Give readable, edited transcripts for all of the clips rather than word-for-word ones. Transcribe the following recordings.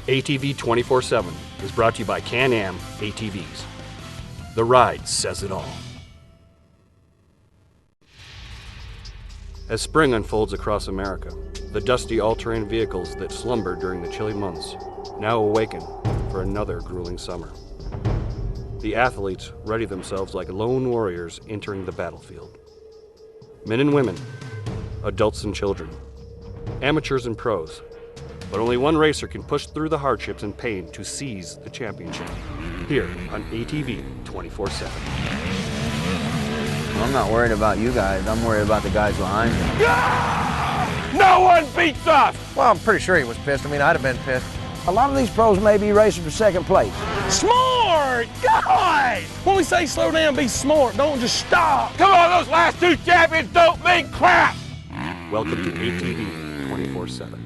ATV 24/7 is brought to you by Can-Am ATVs. The ride says it all. As spring unfolds across America, the dusty all-terrain vehicles that slumbered during the chilly months now awaken for another grueling summer. The athletes ready themselves like lone warriors entering the battlefield. Men and women, adults and children, amateurs and pros, but only one racer can push through the hardships and pain to seize the championship, here on ATV 24/7. I'm not worried about you guys, I'm worried about the guys behind me. No one beats us! Well, I'm pretty sure he was pissed. I mean, I'd have been pissed. A lot of these pros may be racing for second place. Smart! God! When we say slow down, be smart. Don't just stop. Come on, those last two champions don't mean crap! Welcome to ATV 24/7.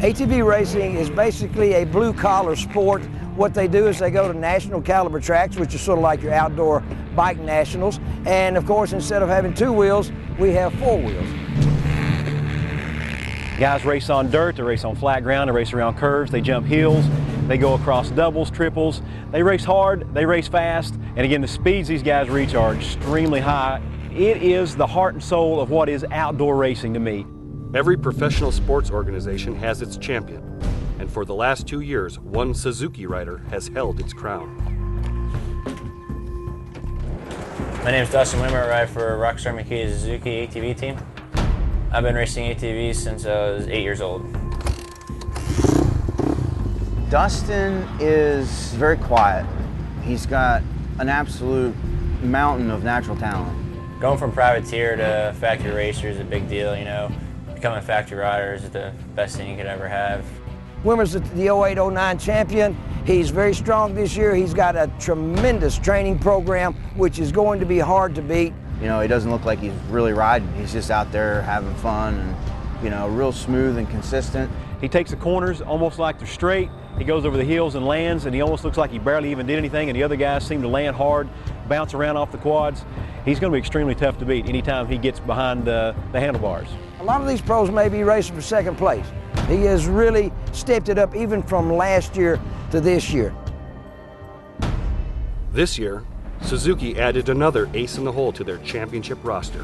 ATV racing is basically a blue-collar sport. What they do is they go to national caliber tracks, which is sort of like your outdoor bike nationals. And of course, instead of having two wheels, we have four wheels. Guys race on dirt, they race on flat ground, they race around curves, they jump hills, they go across doubles, triples. They race hard, they race fast, and again, the speeds these guys reach are extremely high. It is the heart and soul of what is outdoor racing to me. Every professional sports organization has its champion, and for the last 2 years, one Suzuki rider has held its crown. My name is Dustin Wimmer. I ride for Rockstar Makita Suzuki ATV team. I've been racing ATVs since I was 8 years old. Dustin is very quiet. He's got an absolute mountain of natural talent. Going from privateer to factory racer is a big deal, you know. Becoming a factory rider is the best thing you could ever have. Wimmer's the 08-09 champion. He's very strong this year. He's got a tremendous training program, which is going to be hard to beat. You know, he doesn't look like he's really riding. He's just out there having fun and, you know, real smooth and consistent. He takes the corners almost like they're straight. He goes over the hills and lands, and he almost looks like he barely even did anything, and the other guys seem to land hard, bounce around off the quads. He's going to be extremely tough to beat anytime he gets behind the handlebars. A lot of these pros may be racing for second place. He has really stepped it up even from last year to this year. This year, Suzuki added another ace in the hole to their championship roster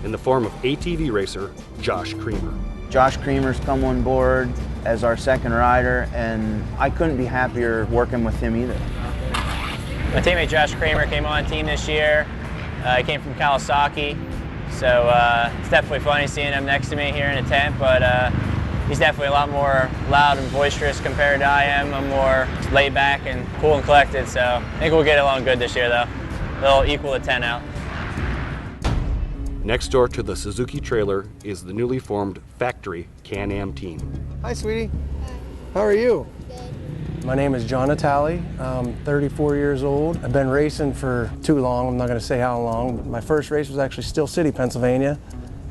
in the form of ATV racer Josh Creamer. Josh Creamer's come on board as our second rider, and I couldn't be happier working with him either. My teammate Josh Creamer came on team this year. He came from Kawasaki, so it's definitely funny seeing him next to me here in the tent, but he's definitely a lot more loud and boisterous compared to I am. I'm more laid back and cool and collected, so I think we'll get along good this year though. They'll equal the 10 out. Next door to the Suzuki trailer is the newly formed factory Can-Am team. Hi, sweetie. How are you? My name is John Natale. I'm 34 years old. I've been racing for too long. I'm not going to say how long. My first race was actually Steel City, Pennsylvania,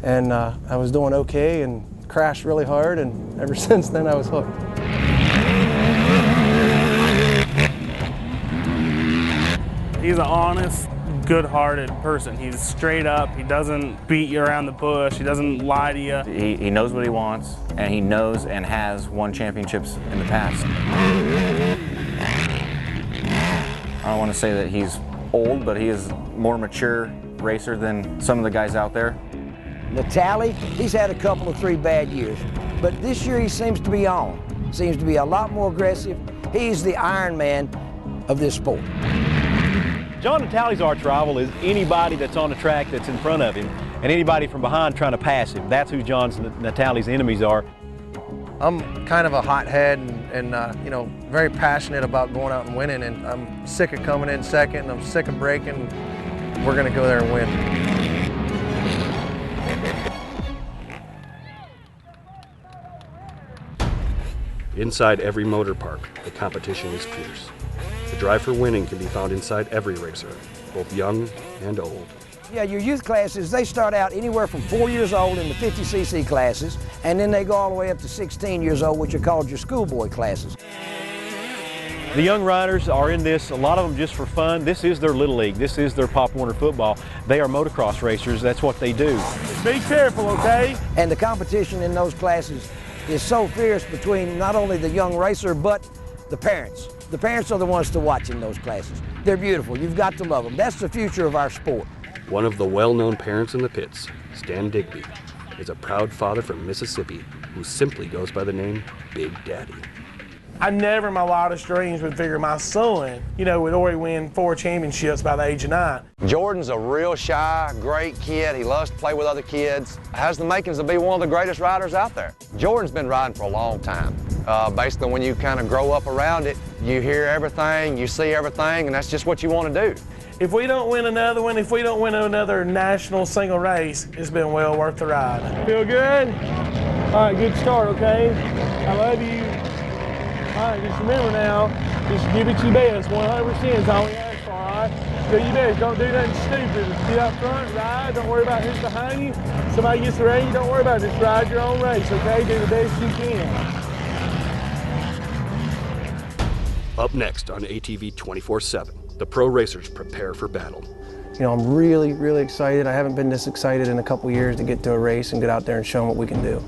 and I was doing okay and crashed really hard, and ever since then I was hooked. He's an honest, good-hearted person. He's straight up. He doesn't beat you around the bush. He doesn't lie to you. He knows what he wants, and he knows and has won championships in the past. I don't want to say that he's old, but he is a more mature racer than some of the guys out there. Natale, he's had a couple of 3 bad years, but this year he seems to be on. Seems to be a lot more aggressive. He's the Iron Man of this sport. John Natale's arch rival is anybody that's on the track that's in front of him, and anybody from behind trying to pass him. That's who John Natale's enemies are. I'm kind of a hothead and you know, very passionate about going out and winning, and I'm sick of coming in second, and I'm sick of breaking. We're going to go there and win. Inside every motor park, the competition is fierce. The drive for winning can be found inside every racer, both young and old. Yeah, your youth classes, they start out anywhere from 4 years old in the 50cc classes, and then they go all the way up to 16 years old, which are called your schoolboy classes. The young riders are in this, a lot of them just for fun. This is their Little League. This is their Pop Warner football. They are motocross racers. That's what they do. Be careful, okay? And the competition in those classes is so fierce between not only the young racer, but the parents. The parents are the ones to watch in those classes. They're beautiful. You've got to love them. That's the future of our sport. One of the well-known parents in the pits, Stan Digby, is a proud father from Mississippi who simply goes by the name Big Daddy. I never in my wildest dreams would figure my son, would already win 4 championships by the age of 9. Jordan's a real shy, great kid. He loves to play with other kids. Has the makings to be one of the greatest riders out there. Jordan's been riding for a long time. Basically, when you kind of grow up around it, you hear everything, you see everything, and that's just what you want to do. If we don't win another one, if we don't win another national single race, it's been well worth the ride. Feel good? All right, good start, okay? I love you. All right, just remember now, just give it your best. 100% is all we ask for, all right? Do your best. Don't do nothing stupid. Just get up front, ride. Don't worry about who's behind you. Somebody gets the race, don't worry about it. Just ride your own race, okay? Do the best you can. Up next on ATV 24/7, the pro racers prepare for battle. I'm really, really excited. I haven't been this excited in a couple years to get to a race and get out there and show them what we can do.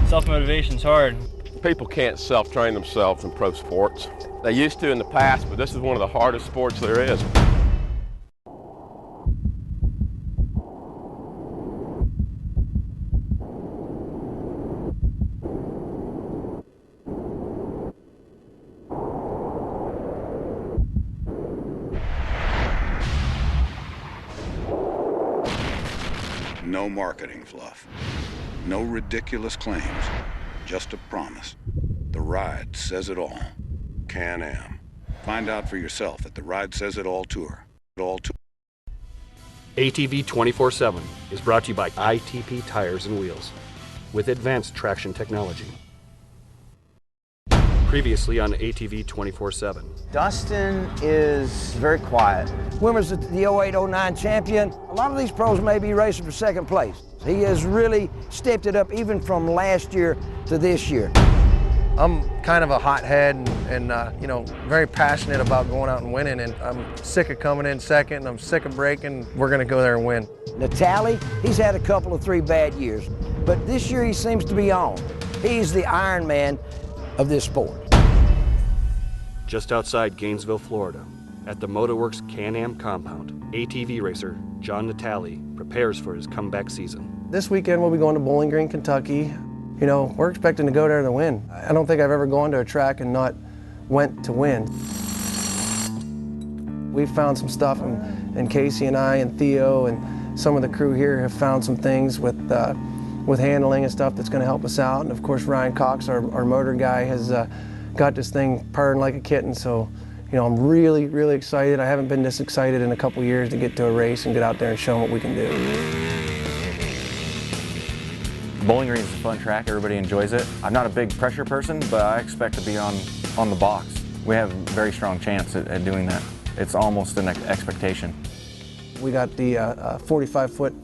Self-motivation's hard. People can't self-train themselves in pro sports. They used to in the past, but this is one of the hardest sports there is. No marketing fluff. No ridiculous claims. Just a promise. The ride says it all. Can-Am. Find out for yourself at the Ride Says It All Tour. ATV 24/7 is brought to you by ITP Tires and Wheels with advanced traction technology. Previously on ATV 24/7. Dustin is very quiet. Wimmer's the 08-09 champion. A lot of these pros may be racing for second place. He has really stepped it up even from last year to this year. I'm kind of a hothead and very passionate about going out and winning, and I'm sick of coming in second, and I'm sick of breaking. We're gonna go there and win. Natali, he's had a couple of 3 bad years, but this year he seems to be on. He's the Iron Man of this sport. Just outside Gainesville, Florida, at the Motorworks Can-Am compound, ATV racer John Natali prepares for his comeback season. This weekend we'll be going to Bowling Green, Kentucky. We're expecting to go there to win. I don't think I've ever gone to a track and not went to win. We've found some stuff, and Casey and I and Theo and some of the crew here have found some things with handling and stuff that's going to help us out. And of course Ryan Cox, our motor guy, has got this thing purring like a kitten. So I'm really, really excited. I haven't been this excited in a couple years to get to a race and get out there and show them what we can do. Bowling Green is a fun track. Everybody enjoys it. I'm not a big pressure person, but I expect to be on the box. We have a very strong chance at doing that. It's almost an expectation. We got the 45-foot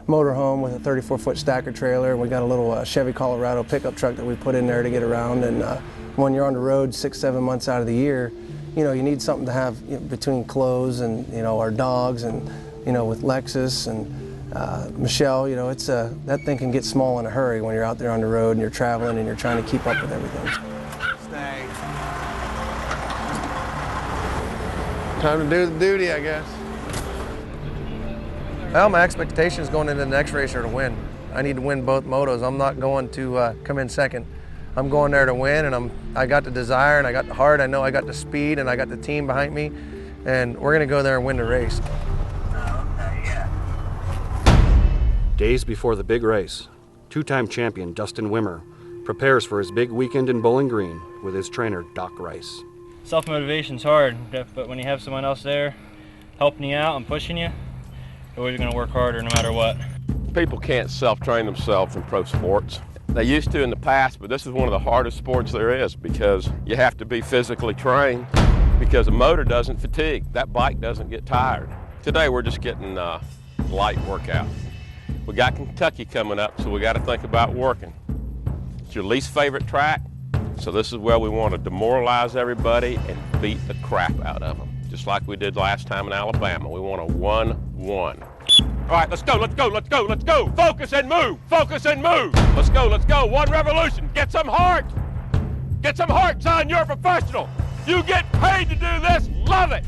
motorhome with a 34-foot stacker trailer. We got a little Chevy Colorado pickup truck that we put in there to get around. And when you're on the road 6-7 months out of the year, you need something to have between clothes and our dogs and with Lexus and Michelle. That thing can get small in a hurry when you're out there on the road and you're traveling and you're trying to keep up with everything. Stay. Time to do the duty, I guess. Well, my expectations going into the next race are to win. I need to win both motos. I'm not going to come in second. I'm going there to win, and I got the desire, and I got the heart. I know I got the speed, and I got the team behind me, and we're going to go there and win the race. Days before the big race, 2-time champion Dustin Wimmer prepares for his big weekend in Bowling Green with his trainer Doc Rice. Self-motivation's hard, but when you have someone else there helping you out and pushing you, you're always going to work harder no matter what. People can't self-train themselves in pro sports. They used to in the past, but this is one of the hardest sports there is because you have to be physically trained. because the motor doesn't fatigue. That bike doesn't get tired. Today we're just getting light workout. We got Kentucky coming up, so we got to think about working. It's your least favorite track, so this is where we want to demoralize everybody and beat the crap out of them, just like we did last time in Alabama. We want a 1-1. All right, let's go, let's go, let's go, let's go. Focus and move, focus and move. Let's go, let's go. One revolution. Get some heart. Get some heart, son. You're a professional. You get paid to do this. Love it.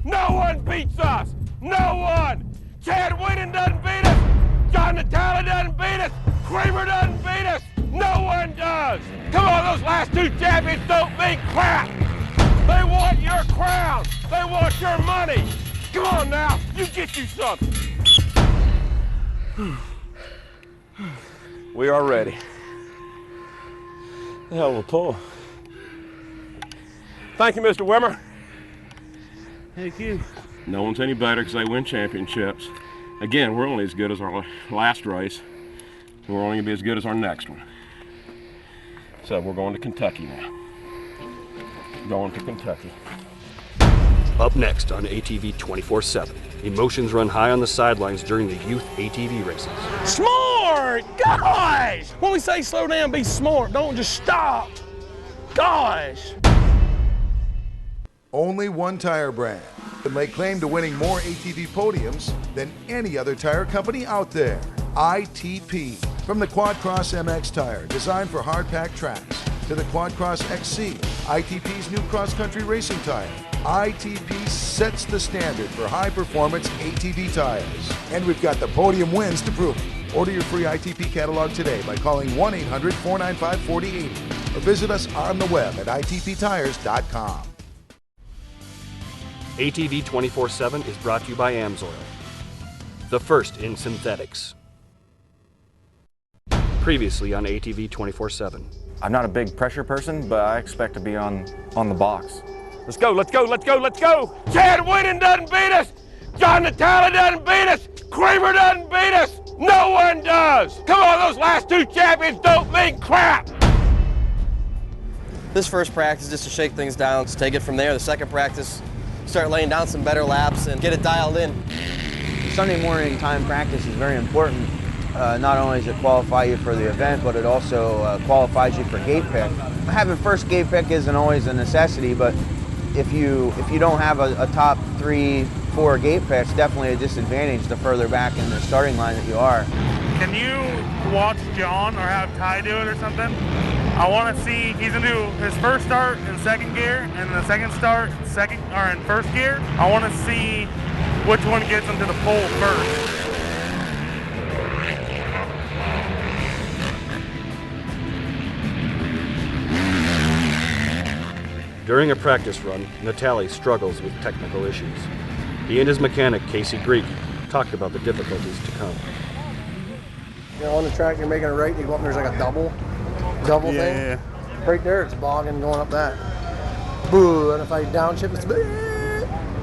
No one beats us. No one. Chad Winning doesn't beat us. John Natale doesn't beat us. Kramer doesn't beat us. No one does. Come on, those last two champions don't mean crap. They want your crown. They want your money. Come on now, you get you something. We are ready. Hell of a pull. Thank you, Mr. Wimmer. Thank you. No one's any better because they win championships. Again, we're only as good as our last race. So we're only gonna be as good as our next one. So we're going to Kentucky now. Going to Kentucky. Up next on ATV 24/7, emotions run high on the sidelines during the youth ATV races. Smart! Gosh! When we say slow down, be smart. Don't just stop. Gosh! Only one tire brand can lay claim to winning more ATV podiums than any other tire company out there. ITP. From the Quad Cross MX tire, designed for hard-packed tracks, to the Quad Cross XC, ITP's new cross-country racing tire. ITP sets the standard for high-performance ATV tires. And we've got the podium wins to prove it. Order your free ITP catalog today by calling 1-800-495-4080 or visit us on the web at itptires.com. ATV 24/7 is brought to you by Amsoil, the first in synthetics. Previously on ATV 24/7. I'm not a big pressure person, but I expect to be on the box. Let's go, let's go, let's go, let's go. Chad Winning doesn't beat us. John Natale doesn't beat us. Kramer doesn't beat us. No one does. Come on, those last two champions don't mean crap. This first practice just to shake things down, just take it from there. The second practice, start laying down some better laps and get it dialed in. Sunday morning time practice is very important. Not only does it qualify you for the event, but it also qualifies you for gate pick. Having first gate pick isn't always a necessity, but if you don't have a top 3-4 gate picks, definitely a disadvantage the further back in the starting line that you are. Can you watch John or have Ty do it or something? I want to see, he's going to do his first start in second gear and the second start in first gear. I want to see which one gets him to the pole first. During a practice run, Natale struggles with technical issues. He and his mechanic, Casey Greek, talked about the difficulties to come. You know, on the track, you're making a right, you go up and there's like a double thing. Yeah. Right there, it's bogging going up that. Boo, and if I downshift, it's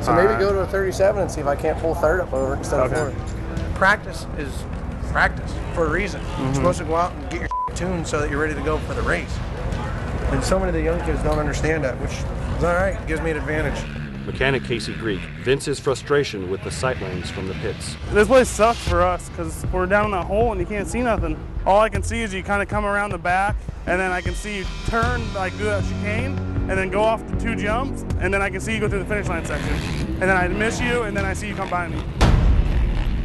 so maybe go to a 37 and see if I can't pull third up over instead of fourth. Practice is practice for a reason. You're supposed to go out and get your tuned so that you're ready to go for the race. And so many of the young kids don't understand that, which is all right, it gives me an advantage. Mechanic Casey Greek vents his frustration with the sight lanes from the pits. This place sucks for us because we're down in that hole and you can't see nothing. All I can see is you kind of come around the back and then I can see you turn, like do that chicane and then go off the 2 jumps and then I can see you go through the finish line section. And then I miss you and then I see you come by me.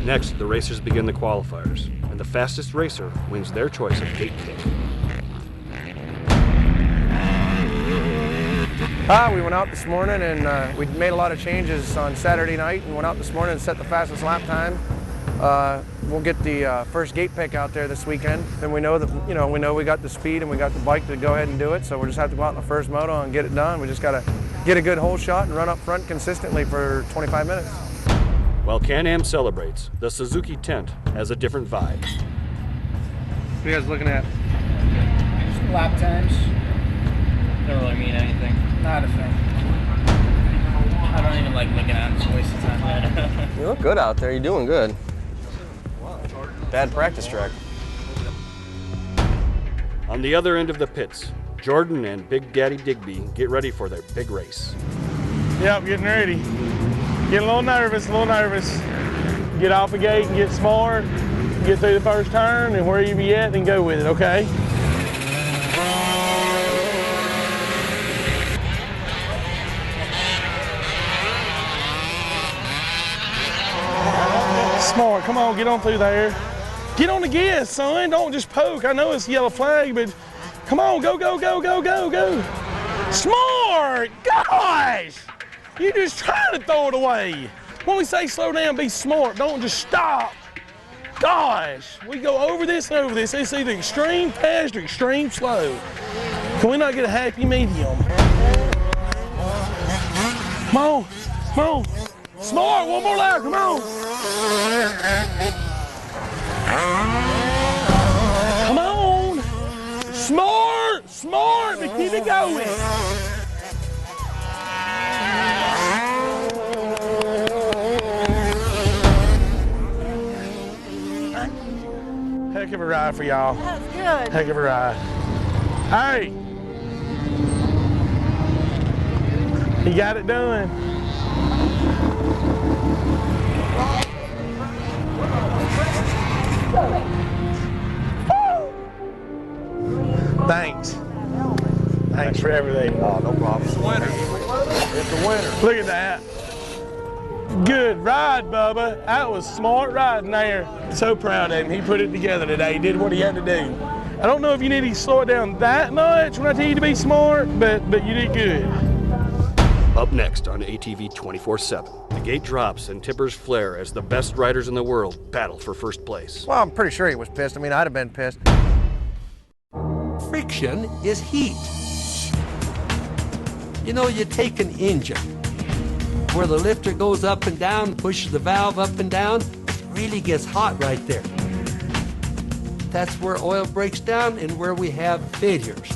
Next, the racers begin the qualifiers, and the fastest racer wins their choice of gate pick. We went out this morning and we made a lot of changes on Saturday night and went out this morning and set the fastest lap time. We'll get the first gate pick out there this weekend. Then we know that, we know we got the speed and we got the bike to go ahead and do it. So we'll just have to go out in the first moto and get it done. We just got to get a good hole shot and run up front consistently for 25 minutes. While Can-Am celebrates, the Suzuki tent has a different vibe. What are you guys looking at? Lap times. Don't really mean anything. Not a thing. I don't even like looking at it, it's a waste of time. You look good out there, you're doing good. Bad practice track. On the other end of the pits, Jordan and Big Daddy Digby get ready for their big race. Yep, getting ready. Getting a little nervous, Get off the gate and get smart, get through the first turn, and where you be at, then go with it, okay? Smart, come on, get on through there. Get on the gas, son, don't just poke. I know it's yellow flag, but come on, go, go, go, go, go, go. Smart, gosh! You're just trying to throw it away. When we say slow down, be smart, don't just stop. Gosh, we go over this and over this. It's either extreme fast or extreme slow. Can we not get a happy medium? Come on, come on. Smart, one more lap, come on. Come on. Smart, smart, but keep it going. Heck of a ride for y'all. That was good. Heck of a ride. Hey. He got it done. Thanks. Thanks for everything. Oh, no problem. It's a winner. It's a winner. Look at that. Good ride, Bubba. That was smart riding there. So proud of him. He put it together today. He did what he had to do. I don't know if you need to slow it down that much when I tell you to be smart, but you did good. Up next on ATV 24/7, the gate drops and tippers flare as the best riders in the world battle for first place. Well, I'm pretty sure he was pissed. I mean, I'd have been pissed. Friction is heat. You know, you take an engine where the lifter goes up and down, pushes the valve up and down, it really gets hot right there. That's where oil breaks down and where we have failures.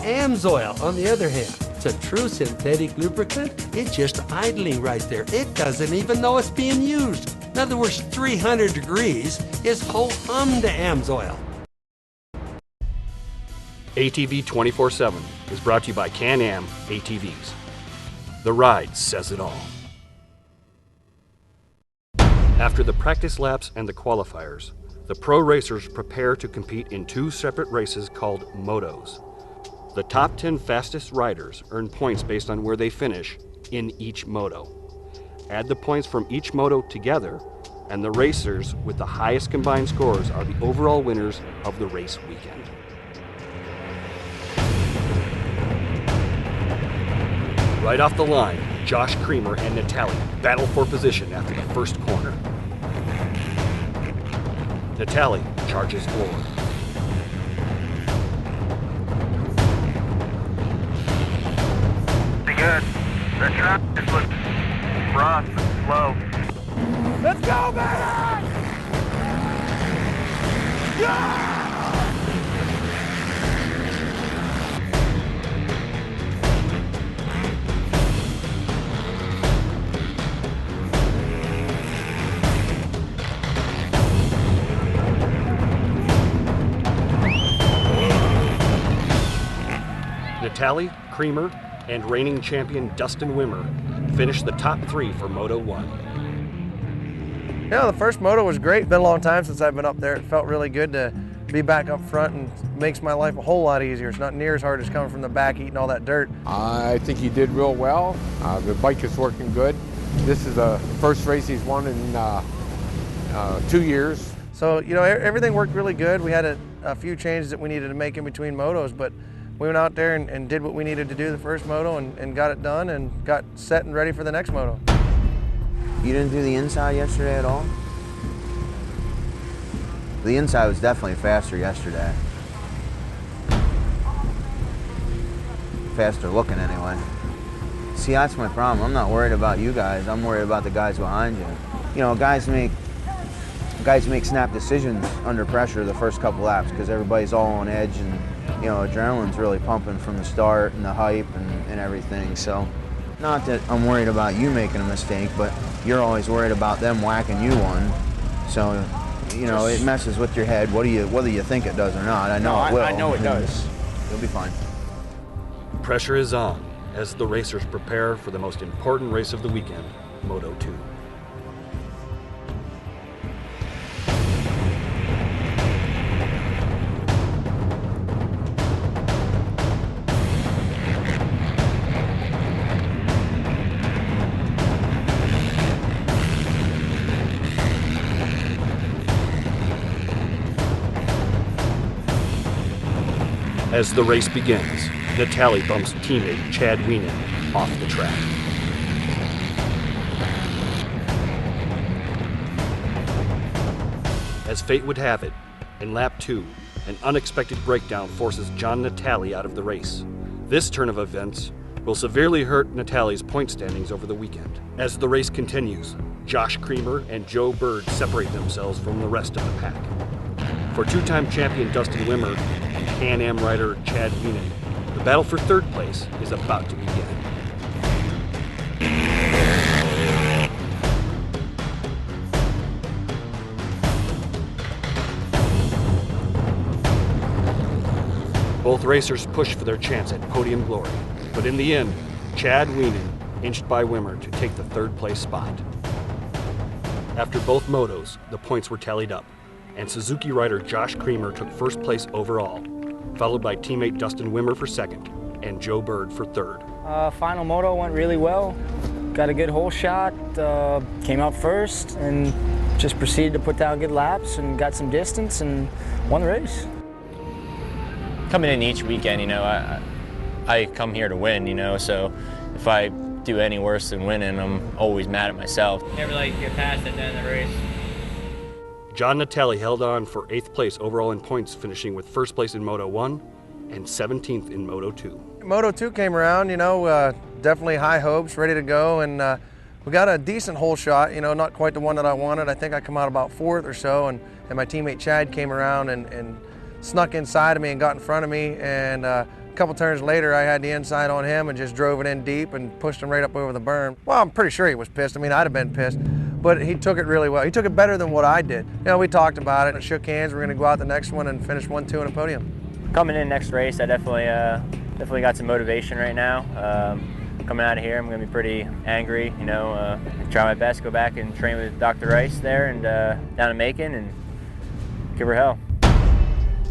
AMSOIL, on the other hand, it's a true synthetic lubricant. It's just idling right there. It doesn't even know it's being used. In other words, 300 degrees is ho-hum to AMSOIL. ATV 24/7 is brought to you by Can-Am ATVs. The ride says it all. After the practice laps and the qualifiers, the pro racers prepare to compete in two separate races called motos. The top 10 fastest riders earn points based on where they finish in each moto. Add the points from each moto together, and the racers with the highest combined scores are the overall winners of the race weekend. Right off the line, Josh Creamer and Natalie battle for position after the first corner. Natalie charges forward. Pretty good. The truck just looks rough and slow. Let's go, baby! Yeah! Natalie, Creamer, and reigning champion Dustin Wimmer finished the top 3 for Moto 1. Yeah, the first moto was great. Been a long time since I've been up there. It felt really good to be back up front and makes my life a whole lot easier. It's not near as hard as coming from the back eating all that dirt. I think he did real well. The bike is working good. This is the first race he's won in 2 years. So, you know, everything worked really good. We had a few changes that we needed to make in between motos, but we went out there and did what we needed to do the first moto and got it done and got set and ready for the next moto. You didn't do the inside yesterday at all? The inside was definitely faster yesterday. Faster looking anyway. See, that's my problem. I'm not worried about you guys. I'm worried about the guys behind you. You know, guys make snap decisions under pressure the first couple laps because everybody's all on edge and, you know, adrenaline's really pumping from the start and the hype and everything. So, not that I'm worried about you making a mistake, but you're always worried about them whacking you one. So, you know, it messes with your head, whether you think it does or not. I know it will. I know it does. You'll be fine. Pressure is on as the racers prepare for the most important race of the weekend, Moto 2. As the race begins, Natalie bumps teammate Chad Weenan off the track. As fate would have it, in lap 2, an unexpected breakdown forces John Natali out of the race. This turn of events will severely hurt Natalie's point standings over the weekend. As the race continues, Josh Creamer and Joe Bird separate themselves from the rest of the pack. For two-time champion Dustin Wimmer and Can-Am rider Chad Weenan, the battle for third place is about to begin. Both racers push for their chance at podium glory, but in the end, Chad Weenan inched by Wimmer to take the third place spot. After both motos, the points were tallied up, and Suzuki rider Josh Creamer took first place overall, followed by teammate Dustin Wimmer for second and Joe Bird for third. Final moto went really well. Got a good hole shot, came out first, and just proceeded to put down good laps and got some distance and won the race. Coming in each weekend, you know, I come here to win, you know, so if I do any worse than winning, I'm always mad at myself. Never like to get past at the end of the race. John Natali held on for 8th place overall in points, finishing with first place in Moto 1 and 17th in Moto 2. Moto 2 came around, you know, definitely high hopes, ready to go, and we got a decent hole shot, you know, not quite the one that I wanted. I think I come out about 4th or so, and my teammate Chad came around and snuck inside of me and got in front of me, and a couple turns later I had the inside on him and just drove it in deep and pushed him right up over the berm. Well, I'm pretty sure he was pissed. I mean, I'd have been pissed. But he took it really well. He took it better than what I did. You know, we talked about it and shook hands. We're going to go out the next one and finish 1-2 on a podium. Coming in next race, I definitely got some motivation right now. Coming out of here, I'm going to be pretty angry. You know, try my best, go back and train with Dr. Rice there and down in Macon and give her hell.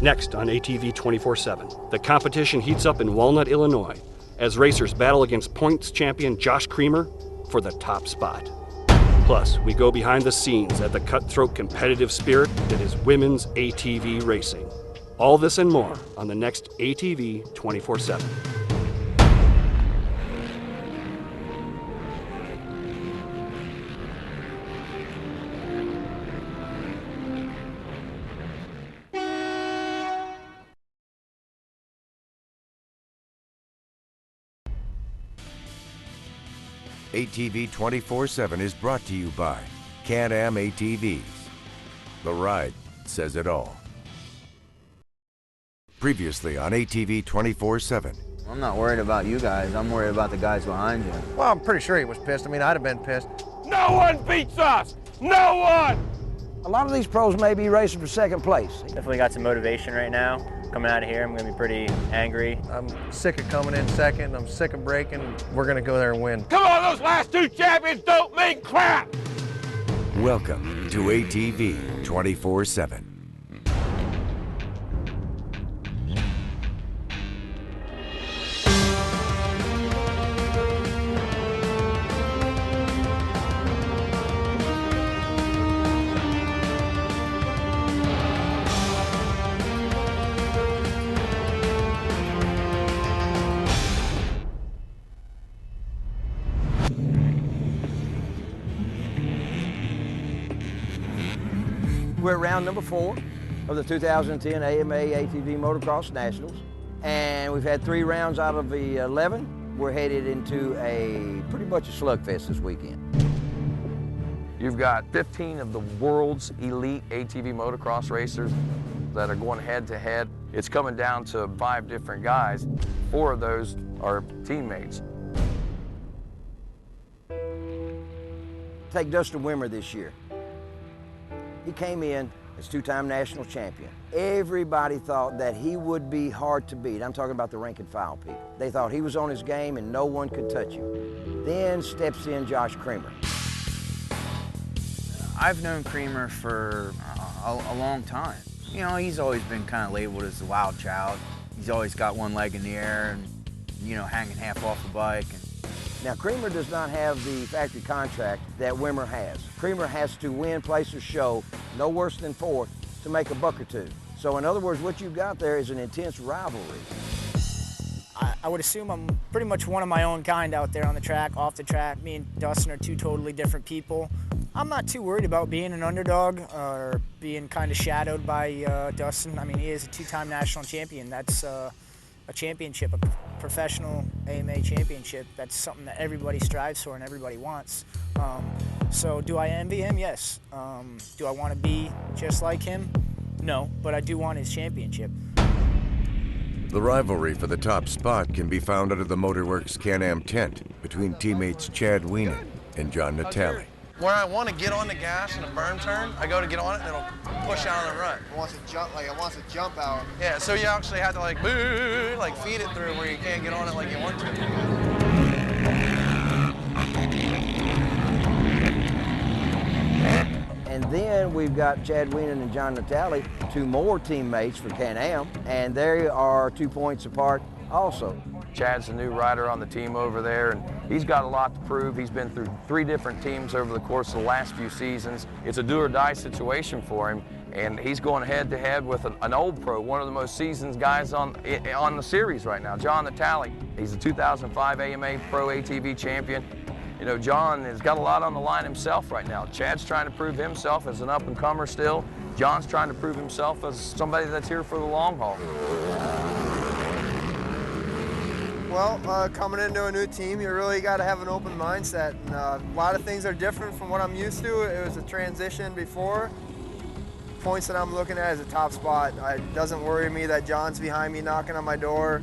Next on ATV 24/7, the competition heats up in Walnut, Illinois, as racers battle against points champion Josh Creamer for the top spot. Plus, we go behind the scenes at the cutthroat competitive spirit that is women's ATV racing. All this and more on the next ATV 24/7. ATV 24/7 is brought to you by Can-Am ATVs. The ride says it all. Previously on ATV 24/7. I'm not worried about you guys. I'm worried about the guys behind you. Well, I'm pretty sure he was pissed. I mean, I'd have been pissed. No one beats us! No one! A lot of these pros may be racing for second place. Definitely got some motivation right now. Coming out of here, I'm going to be pretty angry. I'm sick of coming in second. I'm sick of breaking. We're going to go there and win. Come on, those last two champions don't mean crap! Welcome to ATV 24/7. We're at round number 4 of the 2010 AMA ATV Motocross Nationals, and we've had 3 rounds out of the 11. We're headed into a pretty much a slugfest this weekend. You've got 15 of the world's elite ATV motocross racers that are going head to head. It's coming down to 5 different guys. 4 of those are teammates. Take Dustin Wimmer this year. He came in is two-time national champion. Everybody thought that he would be hard to beat. I'm talking about the rank and file people. They thought he was on his game and no one could touch him. Then steps in Josh Creamer. I've known Creamer for a long time. You know, he's always been kind of labeled as the wild child. He's always got one leg in the air and, you know, hanging half off the bike. Now, Creamer does not have the factory contract that Wimmer has. Creamer has to win, place, or show no worse than fourth to make a buck or two. So in other words, what you've got there is an intense rivalry. I would assume I'm pretty much one of my own kind out there on the track, off the track. Me and Dustin are two totally different people. I'm not too worried about being an underdog or being kind of shadowed by Dustin. I mean, he is a two-time national champion. That's a championship, a professional AMA championship. That's something that everybody strives for and everybody wants. So do I envy him? Yes. Do I want to be just like him? No, but I do want his championship. The rivalry for the top spot can be found under the Motorworks Can-Am tent between teammates Chad Wienen and John Natale. Where I want to get on the gas in a berm turn, I go to get on it and it'll push out on the run. It wants to jump out. Yeah, so you actually have to like feed it through where you can't get on it like you want to. And then we've got Chad Wienen and John Natale, two more teammates for Can-Am, and they are 2 points apart also. Chad's the new rider on the team over there, and he's got a lot to prove. He's been through 3 different teams over the course of the last few seasons. It's a do-or-die situation for him, and he's going head-to-head with an old pro, one of the most seasoned guys on the series right now, John Natale. He's a 2005 AMA Pro ATV champion. You know, John has got a lot on the line himself right now. Chad's trying to prove himself as an up-and-comer still. John's trying to prove himself as somebody that's here for the long haul. Well, coming into a new team, you really got to have an open mindset. And, a lot of things are different from what I'm used to. It was a transition before. Points that I'm looking at is a top spot. It doesn't worry me that John's behind me knocking on my door.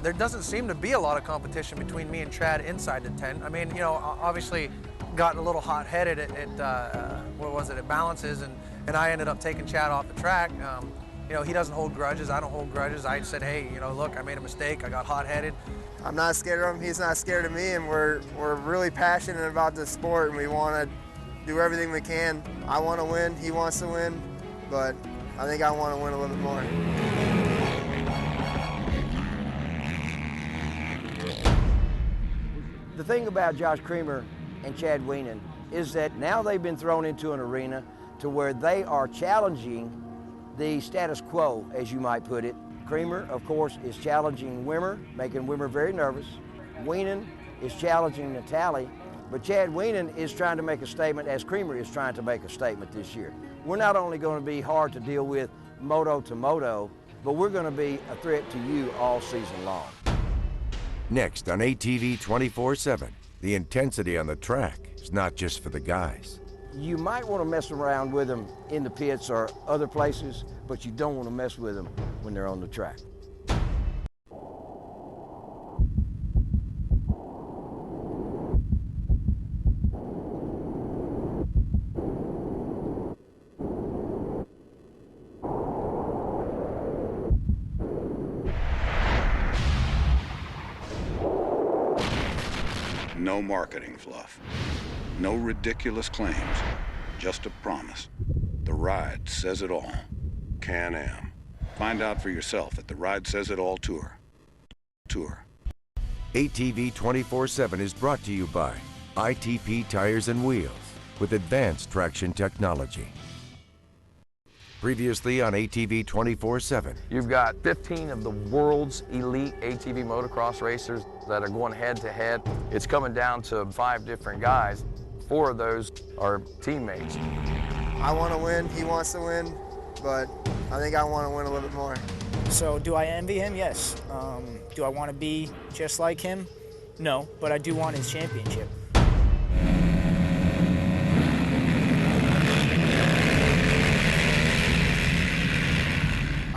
There doesn't seem to be a lot of competition between me and Chad inside the tent. I mean, you know, obviously got a little hot-headed at balances, and I ended up taking Chad off the track. You know, he doesn't hold grudges, I don't hold grudges. I said, hey, you know, look, I made a mistake, I got hot-headed. I'm not scared of him, he's not scared of me, and we're really passionate about this sport, and we want to do everything we can. I want to win, he wants to win, but I think I want to win a little bit more. The thing about Josh Creamer and Chad Wienen is that now they've been thrown into an arena to where they are challenging the status quo, as you might put it. Creamer, of course, is challenging Wimmer, making Wimmer very nervous. Wienen is challenging Natale, but Chad Wienen is trying to make a statement as Creamer is trying to make a statement this year. We're not only going to be hard to deal with moto to moto, but we're going to be a threat to you all season long. Next on ATV 24/7, the intensity on the track is not just for the guys. You might want to mess around with them in the pits or other places, but you don't want to mess with them when they're on the track. No marketing fluff. No ridiculous claims. Just a promise. The ride says it all. Can-Am. Find out for yourself at the Ride Says It All Tour. ATV 24/7 is brought to you by ITP Tires and Wheels with advanced traction technology. Previously on ATV 24/7. You've got 15 of the world's elite ATV motocross racers that are going head-to-head. It's coming down to 5 different guys. 4 of those are teammates. I want to win, he wants to win, but I think I want to win a little bit more. So do I envy him? Yes. Do I want to be just like him? No, but I do want his championship.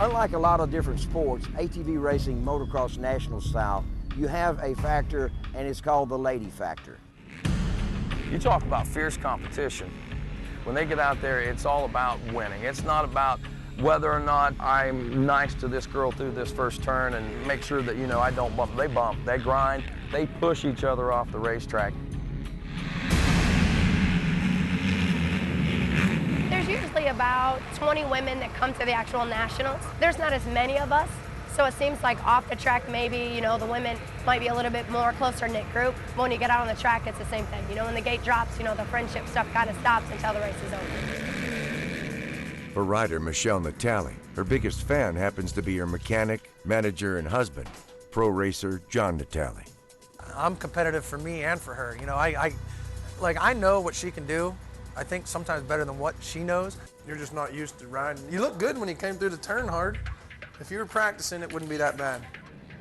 Unlike a lot of different sports, ATV racing, motocross national style, you have a factor, and it's called the lady factor. You talk about fierce competition. When they get out there, it's all about winning. It's not about whether or not I'm nice to this girl through this first turn and make sure that, you know, I don't bump. They bump, they grind, they push each other off the racetrack. There's usually about 20 women that come to the actual nationals. There's not as many of us, so it seems like off the track maybe, you know, the women might be a little bit more closer-knit group. But when you get out on the track, it's the same thing. You know, when the gate drops, you know, the friendship stuff kind of stops until the race is over. For rider Michelle Natale, her biggest fan happens to be her mechanic, manager, and husband, pro racer John Natale. I'm competitive for me and for her. You know, I know what she can do. I think sometimes better than what she knows. You're just not used to riding. You look good when you came through the turn hard. If you were practicing, it wouldn't be that bad.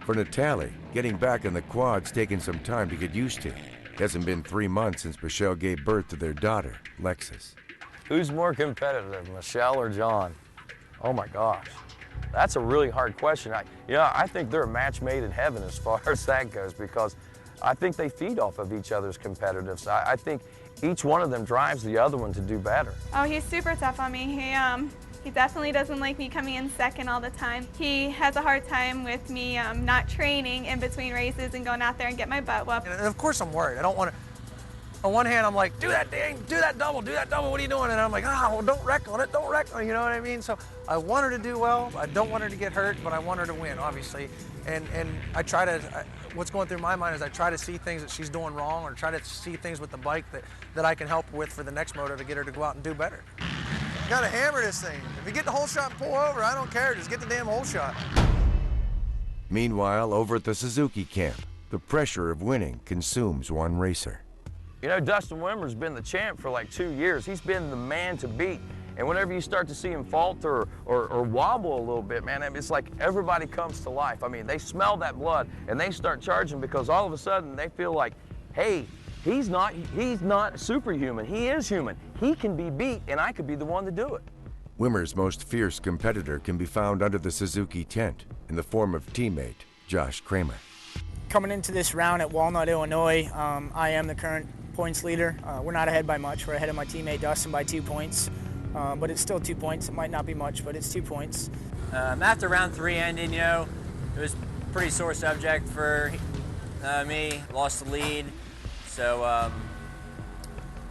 For Natale, getting back on the quad's taken some time to get used to. It hasn't been 3 months since Michelle gave birth to their daughter, Lexus. Who's more competitive, Michelle or John? Oh my gosh, that's a really hard question. I think they're a match made in heaven as far as that goes, because I think they feed off of each other's competitiveness. I think each one of them drives the other one to do better. Oh, he's super tough on me. He definitely doesn't like me coming in second all the time. He has a hard time with me not training in between races and going out there and get my butt whooped. And of course I'm worried. I don't want to. On one hand, I'm like, do that double, what are you doing? And I'm like, well, don't wreck on it, you know what I mean? So I want her to do well. I don't want her to get hurt, but I want her to win, obviously. And I try to, what's going through my mind is I try to see things that she's doing wrong, or try to see things with the bike that I can help her with for the next moto to get her to go out and do better. You gotta hammer this thing. If you get the whole shot and pull over, I don't care, just get the damn whole shot. Meanwhile, over at the Suzuki camp, the pressure of winning consumes one racer. You know, Dustin Wimmer's been the champ for like 2 years. He's been the man to beat. And whenever you start to see him falter or wobble a little bit, man, it's like everybody comes to life. I mean, they smell that blood and they start charging, because all of a sudden they feel like, hey, he's not superhuman. He is human. He can be beat, and I could be the one to do it. Wimmer's most fierce competitor can be found under the Suzuki tent in the form of teammate Josh Kramer. Coming into this round at Walnut, Illinois, I am the current points leader. We're not ahead by much. We're ahead of my teammate Dustin by 2 points, but it's still 2 points. It might not be much, but it's 2 points. After round 3 ended, you know, it was a pretty sore subject for me. Lost the lead, so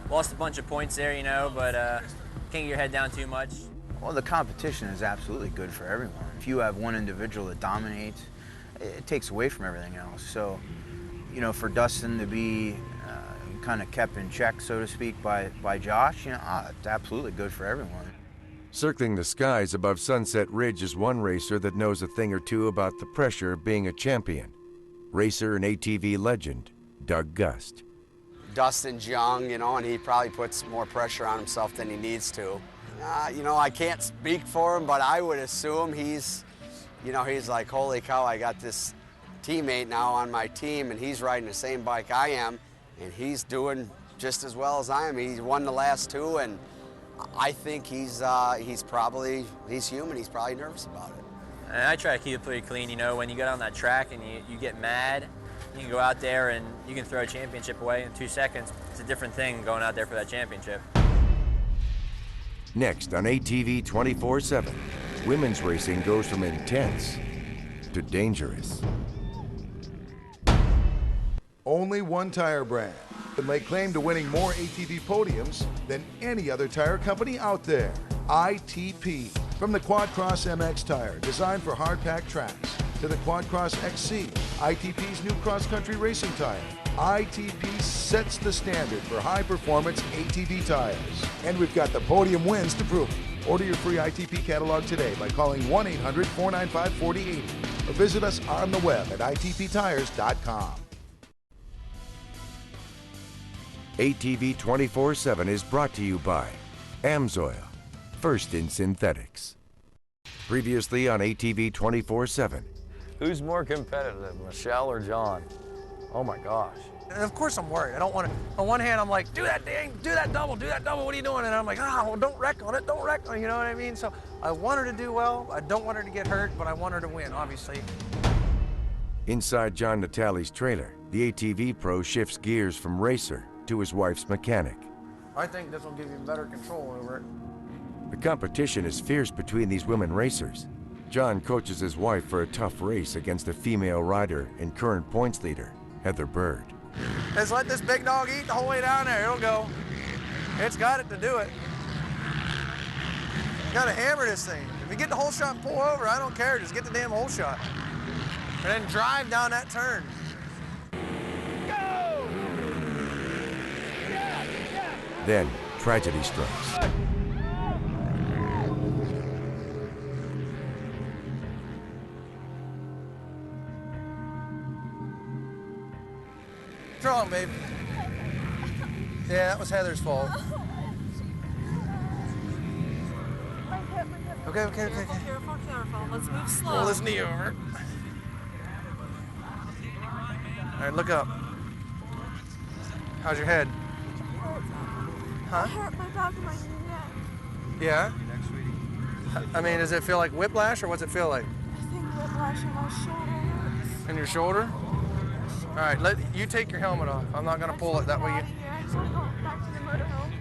lost a bunch of points there, you know, but can't get your head down too much. Well, the competition is absolutely good for everyone. If you have one individual that dominates, it takes away from everything else. So, you know, for Dustin to be kind of kept in check, so to speak, by Josh, you know, it's absolutely good for everyone. Circling the skies above Sunset Ridge is one racer that knows a thing or two about the pressure of being a champion. Racer and ATV legend, Doug Gust. Dustin's young, you know, and he probably puts more pressure on himself than he needs to. You know, I can't speak for him, but I would assume he's like, holy cow, I got this teammate now on my team, and he's riding the same bike I am, and he's doing just as well as I am. He's won the last 2, and I think he's human. He's probably nervous about it. And I try to keep it pretty clean. You know, when you get on that track and you get mad, you can go out there and you can throw a championship away in 2 seconds. It's a different thing going out there for that championship. Next on ATV 24/7, women's racing goes from intense to dangerous. Only one tire brand that may claim to winning more ATV podiums than any other tire company out there. ITP. From the Quadcross MX tire, designed for hard-packed tracks, to the Quadcross XC, ITP's new cross-country racing tire. ITP sets the standard for high-performance ATV tires. And we've got the podium wins to prove it. Order your free ITP catalog today by calling 1-800-495-4080 or visit us on the web at itptires.com. ATV 24/7 is brought to you by Amsoil, first in synthetics. Previously on ATV 24/7. Who's more competitive, Michelle or John? Oh my gosh. And of course I'm worried. I don't want to. On one hand, I'm like, do that double, what are you doing? And I'm like, well, don't wreck on it, you know what I mean? So I want her to do well. I don't want her to get hurt, but I want her to win, obviously. Inside John Natale's trailer, the ATV pro shifts gears from racer to his wife's mechanic. I think this will give you better control over it. The competition is fierce between these women racers. John coaches his wife for a tough race against a female rider and current points leader, Heather Bird. Just let this big dog eat the whole way down there. It'll go. It's got it to do it. You gotta hammer this thing. If you get the whole shot and pull over, I don't care. Just get the damn whole shot. And then drive down that turn. Then, tragedy strikes. What's wrong, babe? Yeah, that was Heather's fault. Okay. Careful. Let's move slow. Pull this knee over. All right, look up. How's your head? Huh? I hurt my back and my neck. Yeah? I mean, does it feel like whiplash or what's it feel like? I think whiplash in my shoulder hurts. In your shoulder? All right, you take your helmet off. I'm not gonna pull it that way. I just want to go back to the motorhome.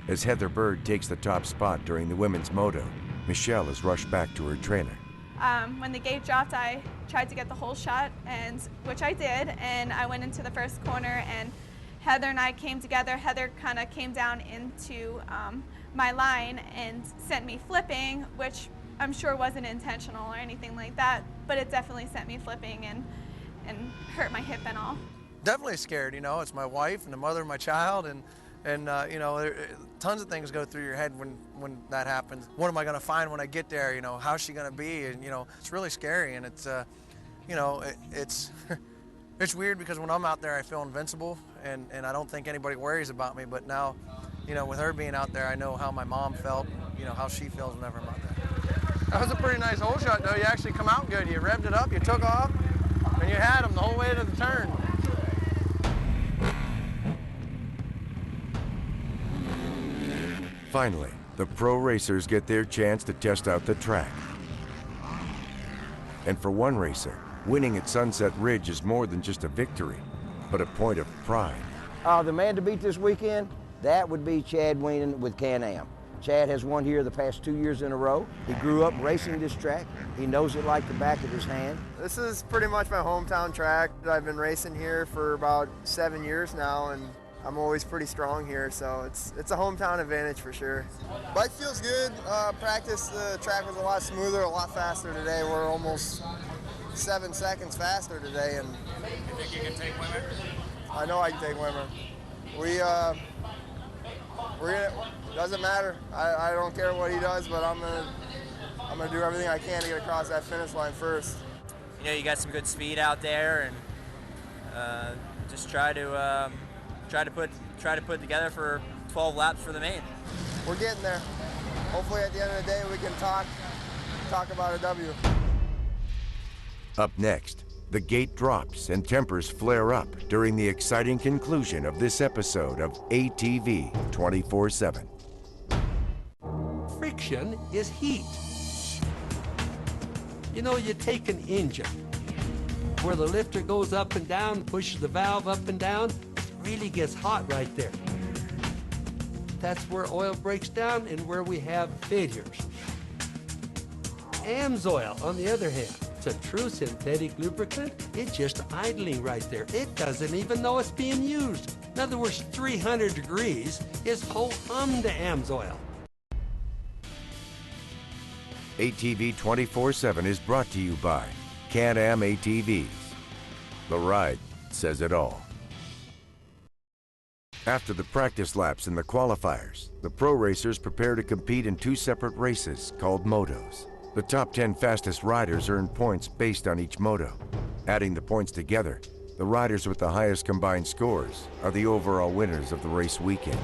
As Heather Bird takes the top spot during the women's moto, Michelle is rushed back to her trailer. When the gate dropped, I tried to get the whole shot, which I did, and I went into the first corner, and Heather and I came together. Heather kind of came down into my line and sent me flipping, which I'm sure wasn't intentional or anything like that, but it definitely sent me flipping and hurt my hip and all. Definitely scared, you know. It's my wife and the mother of my child, and you know, tons of things go through your head when that happens. What am I going to find when I get there? You know, how's she going to be? And you know, it's really scary, and it's you know, it's it's weird because when I'm out there, I feel invincible, and I don't think anybody worries about me. But now, you know, with her being out there, I know how my mom felt. You know how she feels whenever I'm out there. That was a pretty nice hole shot, though. You actually come out good. You revved it up, you took off, and you had them the whole way to the turn. Finally, the pro racers get their chance to test out the track. And for one racer, winning at Sunset Ridge is more than just a victory, but a point of pride. The man to beat this weekend, that would be Chad Weenan with Can-Am. Chad has won here the past 2 years in a row. He grew up racing this track. He knows it like the back of his hand. This is pretty much my hometown track. I've been racing here for about 7 years now, and I'm always pretty strong here, so it's a hometown advantage for sure. Bike feels good. Practice, the track was a lot smoother, a lot faster today. We're almost 7 seconds faster today. And You think you can take women? I know I can take women. We're gonna. Doesn't matter. I don't care what he does, but I'm gonna do everything I can to get across that finish line first. You know, you got some good speed out there, and just try to put together for 12 laps for the main. We're getting there. Hopefully, at the end of the day, we can talk about a W. Up next, the gate drops and tempers flare up during the exciting conclusion of this episode of ATV 24/7. Friction is heat. You know, you take an engine where the lifter goes up and down, pushes the valve up and down, really gets hot right there. That's where oil breaks down and where we have failures. AMSOIL, on the other hand, it's a true synthetic lubricant. It's just idling right there. It doesn't even know it's being used. In other words, 300 degrees is ho-hum to AMSOIL. ATV 24/7 is brought to you by Can-Am ATVs. The ride says it all. After the practice laps and the qualifiers, the pro racers prepare to compete in 2 separate races called motos. The top 10 fastest riders earn points based on each moto. Adding the points together, the riders with the highest combined scores are the overall winners of the race weekend.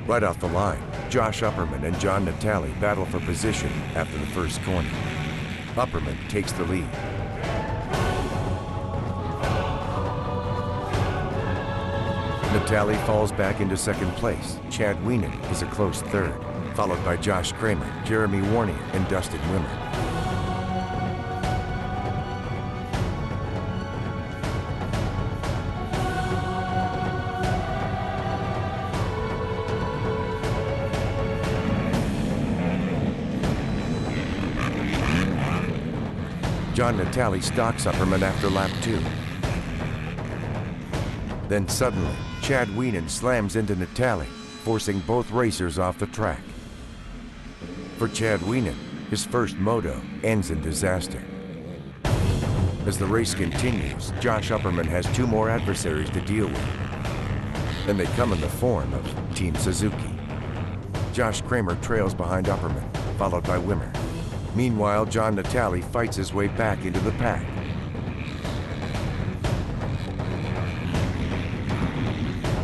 Right off the line, Josh Upperman and John Natale battle for position after the first corner. Upperman takes the lead. Natale falls back into second place. Chad Weenan is a close third, followed by Josh Kramer, Jeremy Warney, and Dustin Wimmer. John Natale stalks Upperman after lap 2. Then suddenly, Chad Wienen slams into Natale, forcing both racers off the track. For Chad Wienen, his first moto ends in disaster. As the race continues, Josh Upperman has 2 more adversaries to deal with. And they come in the form of Team Suzuki. Josh Kramer trails behind Upperman, followed by Wimmer. Meanwhile, John Natale fights his way back into the pack.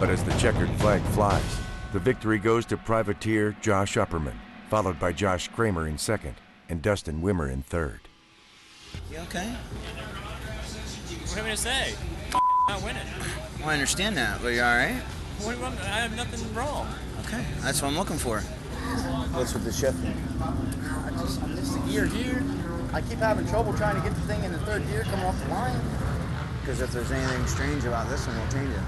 But as the checkered flag flies, the victory goes to privateer Josh Upperman, followed by Josh Kramer in second and Dustin Wimmer in third. You okay? What do you want me to say? Not winning. Well, I understand that, but you all right? I have nothing wrong. Okay, that's what I'm looking for. What's with the shifting? I missed the gear here. I keep having trouble trying to get the thing in the third gear coming off the line. Because if there's anything strange about this one, we'll change it.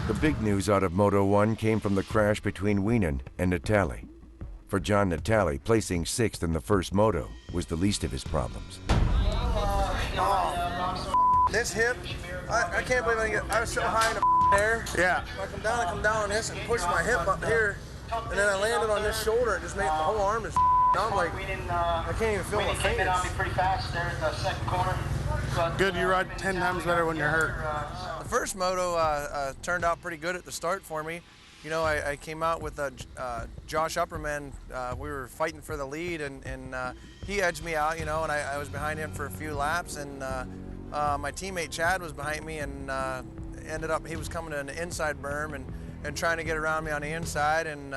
The big news out of Moto 1 came from the crash between Wienen and Natale. For John Natale, placing 6th in the first moto was the least of his problems. This hip, I can't believe I was so high in the air. Yeah. I come down on this and push my hip up here, and then I landed on this shoulder and just made the whole arm is I'm like, I can't even feel my fingers. Pretty fast there in the second corner. Good, you ride 10 times better when you're hurt. The first moto turned out pretty good at the start for me. You know, I came out with Josh Upperman. We were fighting for the lead, and he edged me out, you know, and I was behind him for a few laps, and my teammate Chad was behind me, and ended up, he was coming to an inside berm and trying to get around me on the inside, and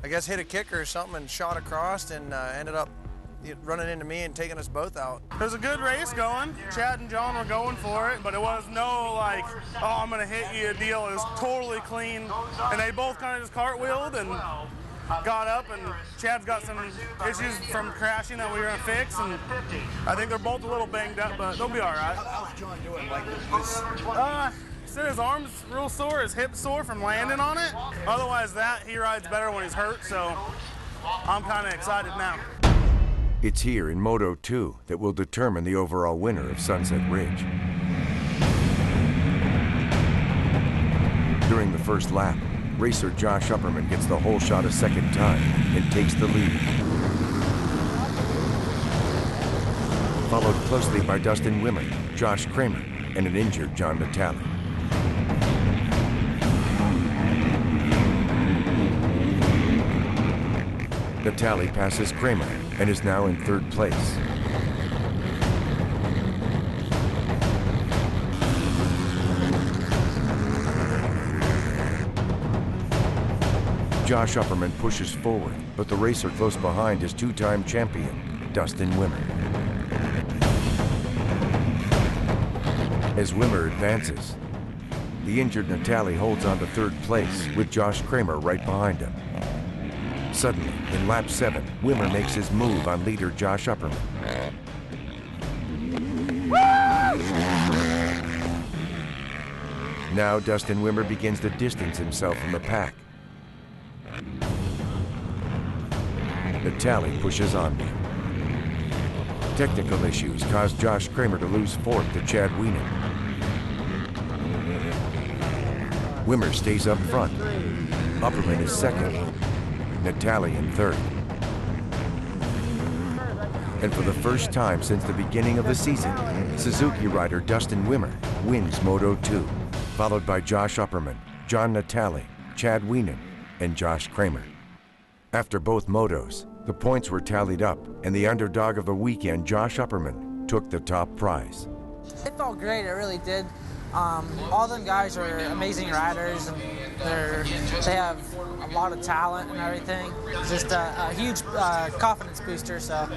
I guess hit a kicker or something and shot across, and ended up running into me and taking us both out. It was a good race going. Chad and John were going for it, but it was no like, oh, I'm gonna hit you deal. It was totally clean, and they both kind of just cartwheeled and got up, and Chad's got some issues from crashing that we were gonna fix, and I think they're both a little banged up, but they'll be all right. How's John doing? Like He said his arm's real sore, his hip's sore from landing on it. Otherwise that, he rides better when he's hurt, so I'm kind of excited now. It's here in Moto 2 that will determine the overall winner of Sunset Ridge. During the first lap, racer Josh Upperman gets the whole shot a second time and takes the lead. Followed closely by Dustin Wimmer, Josh Kramer, and an injured John Natale. Natale passes Kramer and is now in third place. Josh Upperman pushes forward, but the racer close behind is 2-time champion, Dustin Wimmer. As Wimmer advances, the injured Natale holds on to third place with Josh Kramer right behind him. Suddenly, in lap 7, Wimmer makes his move on leader Josh Upperman. Now Dustin Wimmer begins to distance himself from the pack. Natale pushes on. Technical issues cause Josh Kramer to lose fourth to Chad Wienen. Wimmer stays up front. Upperman is second. Natale in third. And for the first time since the beginning of the season, Suzuki rider Dustin Wimmer wins Moto 2, followed by Josh Upperman, John Natale, Chad Wienen, and Josh Kramer. After both motos, the points were tallied up, and the underdog of the weekend, Josh Upperman, took the top prize. It felt great, it really did. All them guys are amazing riders, and they have a lot of talent and everything. It's just a huge confidence booster, so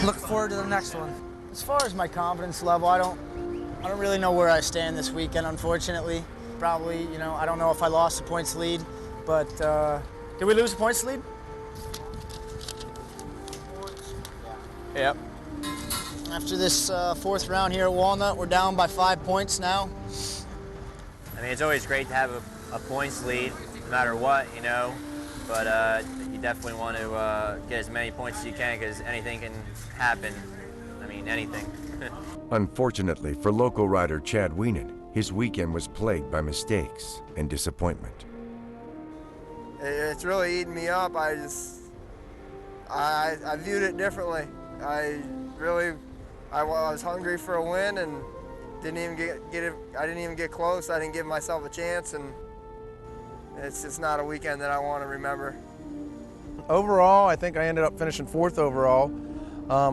look forward to the next one. As far as my confidence level, I don't really know where I stand this weekend, unfortunately. Probably, you know, I don't know if I lost the points lead, but did we lose the points lead? Yep. After this fourth round here at Walnut, we're down by 5 points now. I mean, it's always great to have a points lead, no matter what, you know. But you definitely want to get as many points as you can because anything can happen. I mean, anything. Unfortunately for local rider Chad Weenan, his weekend was plagued by mistakes and disappointment. It's really eating me up. I viewed it differently. I was hungry for a win and didn't even get it. I didn't even get close. I didn't give myself a chance, and it's just not a weekend that I want to remember. Overall, I think I ended up finishing 4th overall,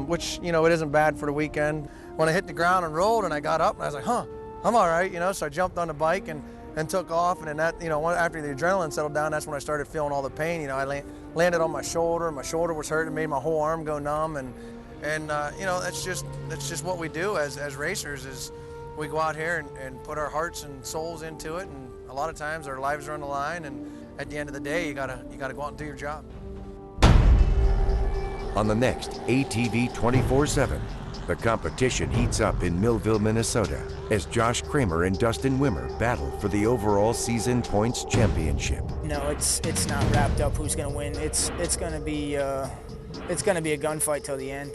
which, you know, it isn't bad for the weekend. When I hit the ground and rolled and I got up and I was like, huh, I'm all right, you know, so I jumped on the bike and took off, and then that, you know, after the adrenaline settled down, that's when I started feeling all the pain. You know, I landed on my shoulder was hurting, made my whole arm go numb, and you know, that's just what we do as racers, is we go out here and put our hearts and souls into it, and a lot of times our lives are on the line, and at the end of the day, you gotta go out and do your job. On the next ATV 24/7, the competition heats up in Millville, Minnesota, as Josh Kramer and Dustin Wimmer battle for the overall season points championship. No, it's not wrapped up who's going to win. It's going to be a gunfight till the end.